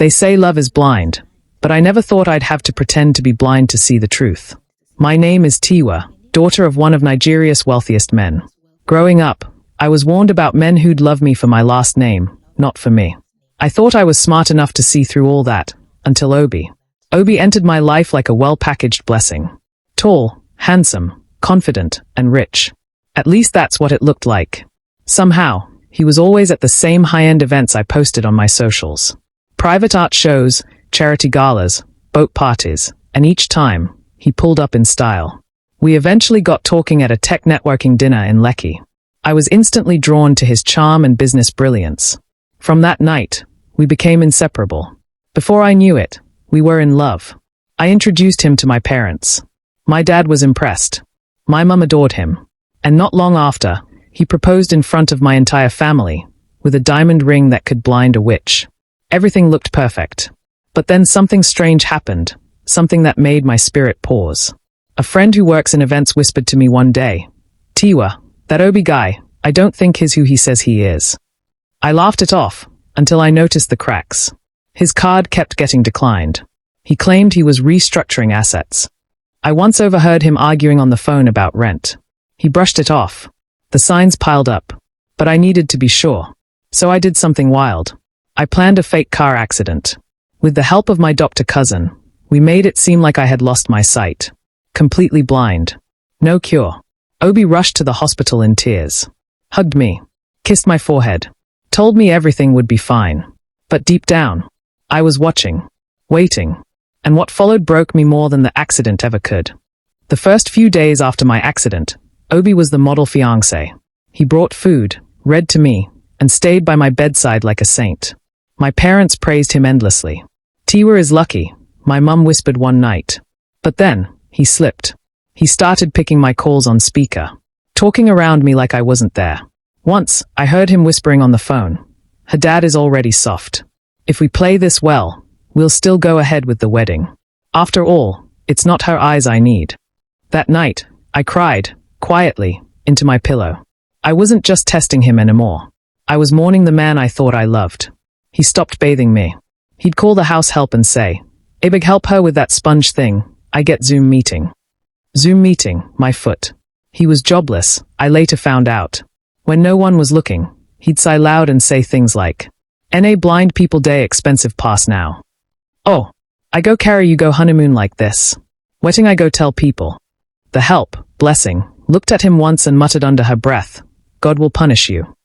They say love is blind, but I never thought I'd have to pretend to be blind to see the truth. My name is Tiwa, daughter of one of Nigeria's wealthiest men. Growing up, I was warned about men who'd love me for my last name, not for me. I thought I was smart enough to see through all that, until Obi. Obi entered my life like a well-packaged blessing. Tall, handsome, confident, and rich. At least that's what it looked like. Somehow, he was always at the same high-end events I posted on my socials. Private art shows, charity galas, boat parties, and each time, he pulled up in style. We eventually got talking at a tech networking dinner in Lekki. I was instantly drawn to his charm and business brilliance. From that night, we became inseparable. Before I knew it, we were in love. I introduced him to my parents. My dad was impressed. My mum adored him. And not long after, he proposed in front of my entire family, with a diamond ring that could blind a witch. Everything looked perfect. But then something strange happened, something that made my spirit pause. A friend who works in events whispered to me one day, "Tiwa, that Obi guy, I don't think he's who he says he is." I laughed it off, until I noticed the cracks. His card kept getting declined. He claimed he was restructuring assets. I once overheard him arguing on the phone about rent. He brushed it off. The signs piled up. But I needed to be sure. So I did something wild. I planned a fake car accident. With the help of my doctor cousin, we made it seem like I had lost my sight. Completely blind. No cure. Obi rushed to the hospital in tears. Hugged me. Kissed my forehead. Told me everything would be fine. But deep down, I was watching. Waiting. And what followed broke me more than the accident ever could. The first few days after my accident, Obi was the model fiancé. He brought food, read to me, and stayed by my bedside like a saint. My parents praised him endlessly. "Tiwa is lucky," my mum whispered one night. But then, he slipped. He started picking my calls on speaker, talking around me like I wasn't there. Once, I heard him whispering on the phone, "Her dad is already soft. If we play this well, we'll still go ahead with the wedding. After all, it's not her eyes I need." That night, I cried, quietly, into my pillow. I wasn't just testing him anymore. I was mourning the man I thought I loved. He stopped bathing me. He'd call the house help and say, "Ibig, help her with that sponge thing. I get Zoom meeting." Zoom meeting, my foot. He was jobless, I later found out. When no one was looking, he'd sigh loud and say things like, "NA blind people day expensive pass now. Oh, I go carry you go honeymoon like this. Wetting I go tell people." The help, blessing, looked at him once and muttered under her breath, "God will punish you."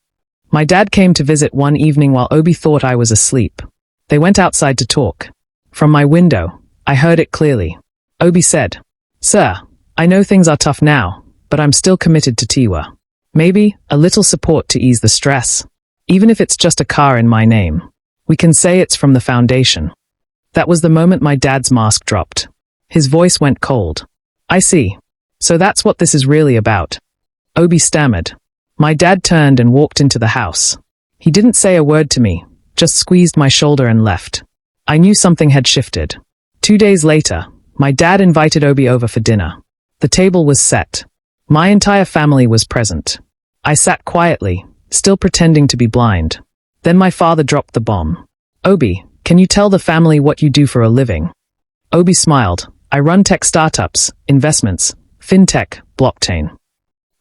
My dad came to visit one evening while Obi thought I was asleep. They went outside to talk. From my window, I heard it clearly. Obi said, "Sir, I know things are tough now, but I'm still committed to Tiwa. Maybe a little support to ease the stress. Even if it's just a car in my name. We can say it's from the foundation." That was the moment my dad's mask dropped. His voice went cold. "I see. So that's what this is really about." Obi stammered. My dad turned and walked into the house. He didn't say a word to me, just squeezed my shoulder and left. I knew something had shifted. 2 days later, my dad invited Obi over for dinner. The table was set. My entire family was present. I sat quietly, still pretending to be blind. Then my father dropped the bomb. "Obi, can you tell the family what you do for a living?" Obi smiled. "I run tech startups, investments, fintech, blockchain."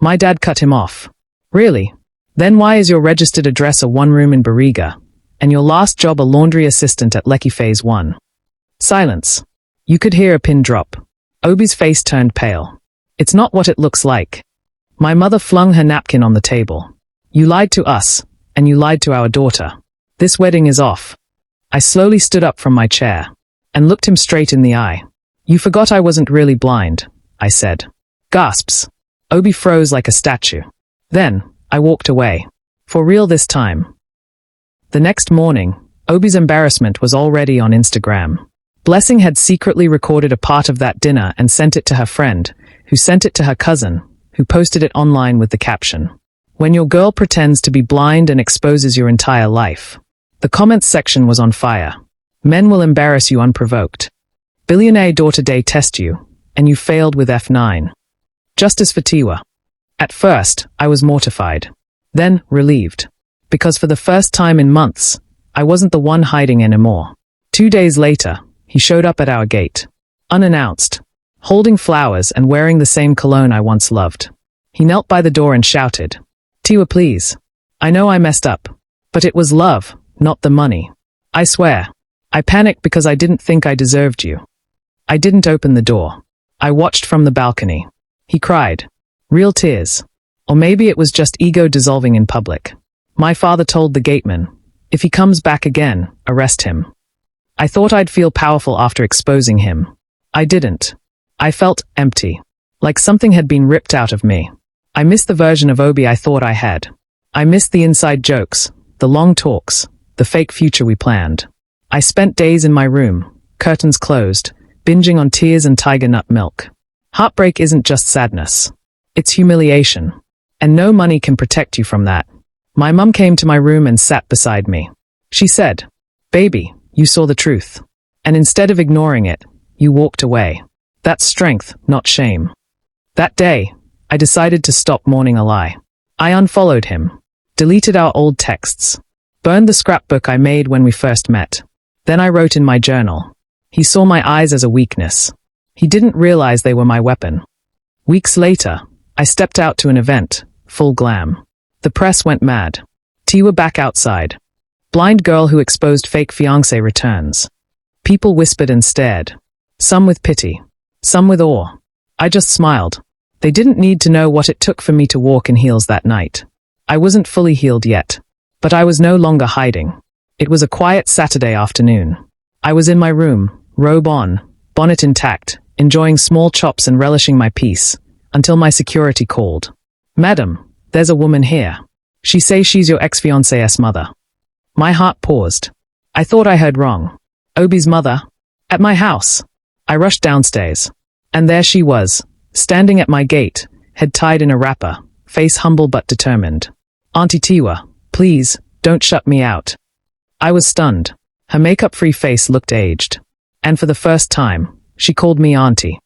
My dad cut him off. "Really? Then why is your registered address a one-room in Bariga, and your last job a laundry assistant at Lekki Phase 1? Silence. You could hear a pin drop. Obi's face turned pale. "It's not what it looks like." My mother flung her napkin on the table. "You lied to us, and you lied to our daughter. This wedding is off." I slowly stood up from my chair, and looked him straight in the eye. "You forgot I wasn't really blind," I said. Gasps. Obi froze like a statue. Then, I walked away. For real this time. The next morning, Obi's embarrassment was already on Instagram. Blessing had secretly recorded a part of that dinner and sent it to her friend, who sent it to her cousin, who posted it online with the caption, "When your girl pretends to be blind and exposes your entire life." The comments section was on fire. "Men will embarrass you unprovoked. Billionaire daughter day test you, and you failed with F9. Justice for Tiwa." At first, I was mortified. Then, relieved. Because for the first time in months, I wasn't the one hiding anymore. 2 days later, he showed up at our gate. Unannounced. Holding flowers and wearing the same cologne I once loved. He knelt by the door and shouted, "Tiwa, please. I know I messed up. But it was love, not the money. I swear." I panicked because I didn't think I deserved you. I didn't open the door. I watched from the balcony. He cried. Real tears. Or maybe it was just ego dissolving in public. My father told the gateman, "If he comes back again, arrest him." I thought I'd feel powerful after exposing him. I didn't. I felt empty. Like something had been ripped out of me. I missed the version of Obi I thought I had. I missed the inside jokes, the long talks, the fake future we planned. I spent days in my room, curtains closed, binging on tears and tiger nut milk. Heartbreak isn't just sadness. It's humiliation. And no money can protect you from that. My mum came to my room and sat beside me. She said, "Baby, you saw the truth. And instead of ignoring it, you walked away. That's strength, not shame." That day, I decided to stop mourning a lie. I unfollowed him, deleted our old texts, burned the scrapbook I made when we first met. Then I wrote in my journal. He saw my eyes as a weakness. He didn't realize they were my weapon. Weeks later, I stepped out to an event, full glam. The press went mad. Tiwa back outside. Blind girl who exposed fake fiancé returns. People whispered and stared. Some with pity. Some with awe. I just smiled. They didn't need to know what it took for me to walk in heels that night. I wasn't fully healed yet. But I was no longer hiding. It was a quiet Saturday afternoon. I was in my room, robe on, bonnet intact, enjoying small chops and relishing my peace, until my security called. "Madam, there's a woman here. She says she's your ex-fiancé's mother." My heart paused. I thought I heard wrong. Obi's mother? At my house. I rushed downstairs. And there she was, standing at my gate, head tied in a wrapper, face humble but determined. "Auntie Tiwa, please, don't shut me out." I was stunned. Her makeup-free face looked aged. And for the first time, she called me auntie.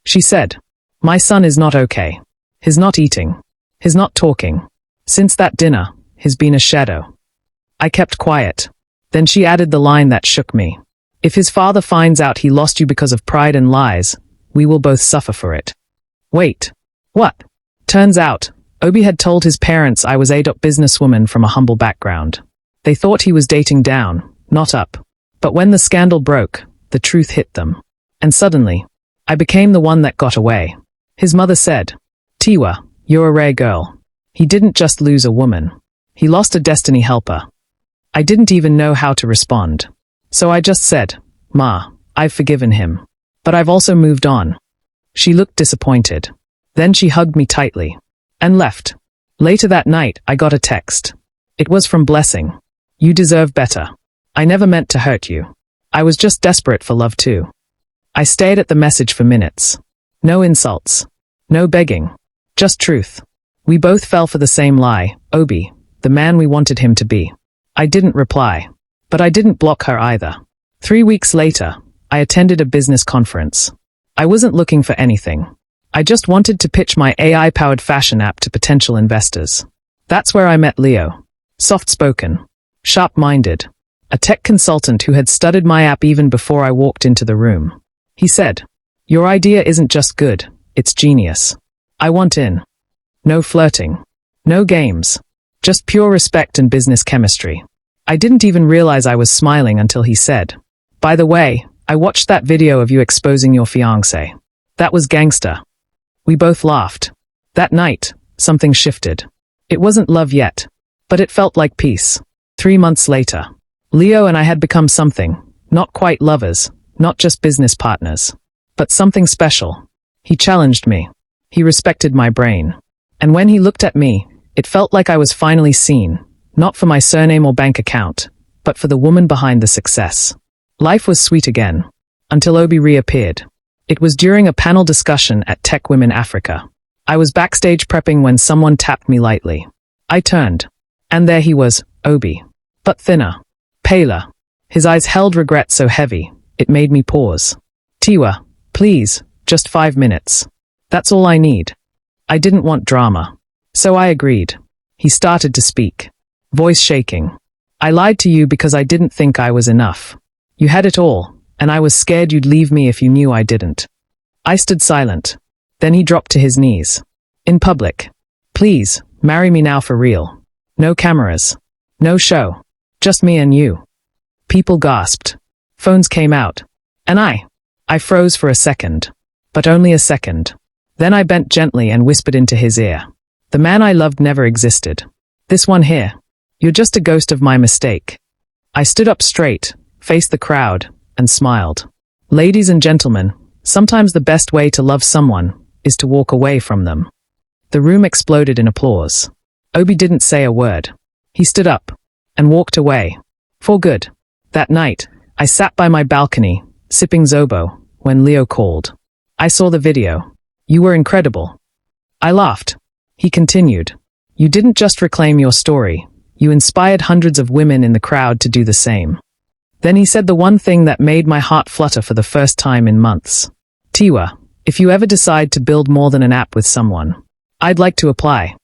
She said, "My son is not okay. He's not eating. He's not talking. Since that dinner, he's been a shadow." I kept quiet. Then she added the line that shook me. "If his father finds out he lost you because of pride and lies, we will both suffer for it." Wait. What? Turns out, Obi had told his parents I was a businesswoman from a humble background. They thought he was dating down, not up. But when the scandal broke, the truth hit them. And suddenly, I became the one that got away. His mother said, "Tiwa, you're a rare girl." He didn't just lose a woman. He lost a destiny helper. I didn't even know how to respond. So I just said, "Ma, I've forgiven him. But I've also moved on." She looked disappointed. Then she hugged me tightly. And left. Later that night, I got a text. It was from Blessing. "You deserve better. I never meant to hurt you. I was just desperate for love too." I stared at the message for minutes. No insults. No begging. Just truth. We both fell for the same lie, Obi, the man we wanted him to be. I didn't reply. But I didn't block her either. 3 weeks later, I attended a business conference. I wasn't looking for anything. I just wanted to pitch my AI-powered fashion app to potential investors. That's where I met Leo. Soft-spoken. Sharp-minded. A tech consultant who had studied my app even before I walked into the room. He said, "Your idea isn't just good, it's genius. I want in." No flirting. No games. Just pure respect and business chemistry. I didn't even realize I was smiling until he said, "By the way, I watched that video of you exposing your fiancé. That was gangster." We both laughed. That night, something shifted. It wasn't love yet, but it felt like peace. 3 months later, Leo and I had become something, not quite lovers, not just business partners, but something special. He challenged me. He respected my brain. And when he looked at me, it felt like I was finally seen, not for my surname or bank account, but for the woman behind the success. Life was sweet again, until Obi reappeared. It was during a panel discussion at Tech Women Africa. I was backstage prepping when someone tapped me lightly. I turned, and there he was, Obi. But thinner. Paler. His eyes held regret so heavy, it made me pause. "Tiwa, please, just 5 minutes. That's all I need." I didn't want drama. So I agreed. He started to speak. Voice shaking. "I lied to you because I didn't think I was enough. You had it all, and I was scared you'd leave me if you knew I didn't. I stood silent. Then he dropped to his knees. In public. Please, marry me now for real. No cameras. No show. Just me and you. People gasped. Phones came out. And I froze for a second. But only a second. Then I bent gently and whispered into his ear. The man I loved never existed. This one here. You're just a ghost of my mistake. I stood up straight, faced the crowd, and smiled. Ladies and gentlemen, sometimes the best way to love someone is to walk away from them. The room exploded in applause. Obi didn't say a word. He stood up and walked away. For good. That night, I sat by my balcony, sipping Zobo, when Leo called. I saw the video. You were incredible. I laughed. He continued. You didn't just reclaim your story. You inspired hundreds of women in the crowd to do the same. Then he said the one thing that made my heart flutter for the first time in months. Tiwa, if you ever decide to build more than an app with someone, I'd like to apply.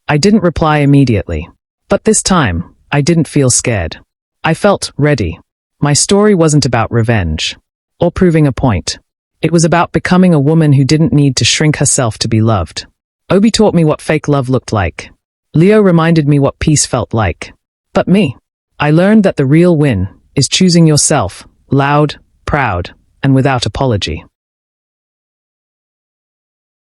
I didn't reply immediately. But this time, I didn't feel scared. I felt ready. My story wasn't about revenge or proving a point. It was about becoming a woman who didn't need to shrink herself to be loved. Obi taught me what fake love looked like. Leo reminded me what peace felt like. But me, I learned that the real win is choosing yourself, loud, proud, and without apology.